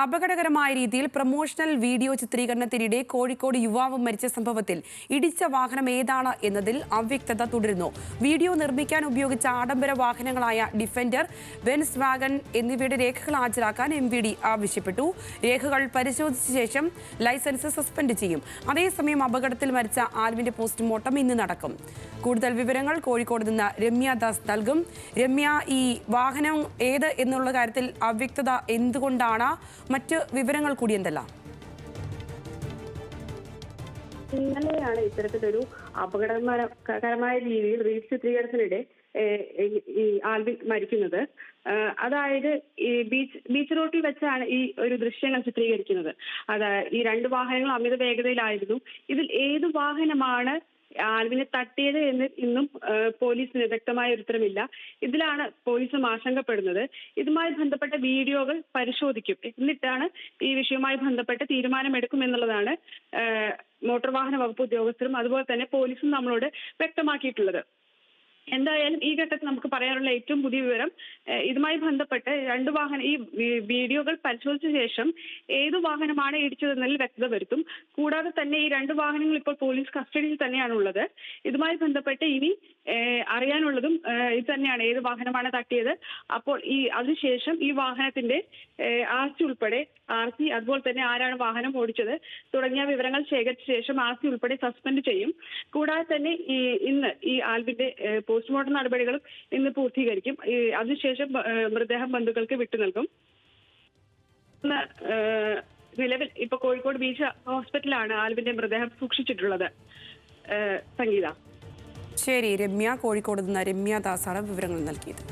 അപകടകരമായ രീതിയിൽ promotional video ചിത്രീകരണത്തിനിടെ Kozhikode യുവാവ് മരിച്ച സംഭവത്തിൽ ഇടിച്ച വാഹനം ഏതാണ് എന്നതിൽ അവ്യക്തത തുടരുന്നു. വീഡിയോ നിർമ്മിക്കാൻ ഉപയോഗിച്ച ആഡംബര വാഹനങ്ങളായ ഡിഫൻഡർ, ബെൻസ് വാഗൺ എന്നിവയുടെ രേഖകൾ ഹാജരാക്കാൻ MVD ആവശ്യപ്പെട്ടു. രേഖകൾ പരിശോധിച്ച ശേഷം ലൈസൻസ് സസ്പെൻഡ് ചെയ്യും. അതേസമയം അപകടത്തിൽ മരിച്ച ആൽവിന്റെ പോസ്റ്റ്മോർട്ടം ഇന്ന് നടക്കും. കൂടുതൽ വിവരങ്ങൾ കോഴിക്കോട് നിന്ന് രമ്യ ദാസ് നൽകും. രമ്യ, ഈ വാഹനം ഏത് എന്നുള്ള കാര്യത്തിൽ അവ്യക്തത എന്തുകൊണ്ടാണ്? മറ്റ് വിവരങ്ങൾ കൂടി എന്തെല്ലാം? ഇന്നലെയാണ് ഇത്തരത്തിലൊരു അപകടകരമായ രീതിയിൽ റീൽസ് ചിത്രീകരണത്തിനിടെ ഈ ആൽവിൻ മരിക്കുന്നത്. അതായത് ഈ ബീച്ച് റോഡിൽ വെച്ചാണ് ഈ ഒരു ദൃശ്യങ്ങൾ ചിത്രീകരിക്കുന്നത്. അതായത് ഈ രണ്ട് വാഹനങ്ങൾ അമിത വേഗതയിലായിരുന്നു. ഇതിൽ ഏത് വാഹനമാണ് ആൽവിനെ തട്ടിയത് എന്ന് ഇന്നും പോലീസിന് വ്യക്തമായ ഉത്തരമില്ല. ഇതിലാണ് പോലീസും ആശങ്കപ്പെടുന്നത്. ഇതുമായി ബന്ധപ്പെട്ട വീഡിയോകൾ പരിശോധിക്കും, എന്നിട്ടാണ് ഈ വിഷയവുമായി ബന്ധപ്പെട്ട് തീരുമാനമെടുക്കുമെന്നുള്ളതാണ് മോട്ടോർ വാഹന വകുപ്പ് ഉദ്യോഗസ്ഥരും അതുപോലെ തന്നെ പോലീസും നമ്മളോട് വ്യക്തമാക്കിയിട്ടുള്ളത്. എന്തായാലും ഈ ഘട്ടത്തിൽ നമുക്ക് പറയാനുള്ള ഏറ്റവും പുതിയ വിവരം, ഇതുമായി ബന്ധപ്പെട്ട് ഈ വീഡിയോകൾ പരിശോധിച്ച ശേഷം ഏതു വാഹനമാണ് ഇടിച്ചതെന്നതിൽ വ്യക്തത വരുത്തും. കൂടാതെ തന്നെ ഈ രണ്ട് വാഹനങ്ങൾ ഇപ്പോൾ പോലീസ് കസ്റ്റഡിയിൽ തന്നെയാണുള്ളത്. ഇതുമായി ബന്ധപ്പെട്ട് ഇനി അറിയാനുള്ളതും ഇത് തന്നെയാണ്, ഏത് വാഹനമാണ് തട്ടിയത്. അപ്പോൾ അതിനുശേഷം ഈ വാഹനത്തിന്റെ RC ഉൾപ്പെടെ അതുപോലെ തന്നെ ആരാണ് വാഹനം ഓടിച്ചത് തുടങ്ങിയ വിവരങ്ങൾ ശേഖരിച്ച ശേഷം RC ഉൾപ്പെടെ സസ്പെൻഡ് ചെയ്യും. കൂടാതെ തന്നെ ഇന്ന് ഈ ആൽവിന്റെ പോസ്റ്റ്മോർട്ടം നടപടികളും ഇന്ന് പൂർത്തീകരിക്കും. അതിനുശേഷം മൃതദേഹം ബന്ധുക്കൾക്ക് വിട്ടു നൽകും. നിലവിൽ ഇപ്പൊ കോഴിക്കോട് ബീച്ച് ഹോസ്പിറ്റലാണ് ആൽവിന്റെ മൃതദേഹം സൂക്ഷിച്ചിട്ടുള്ളത്. സംഗീത. ശരി രമ്യ, കോഴിക്കോട് നിന്ന് രമ്യ ദാസാണ് വിവരങ്ങൾ നൽകിയത്.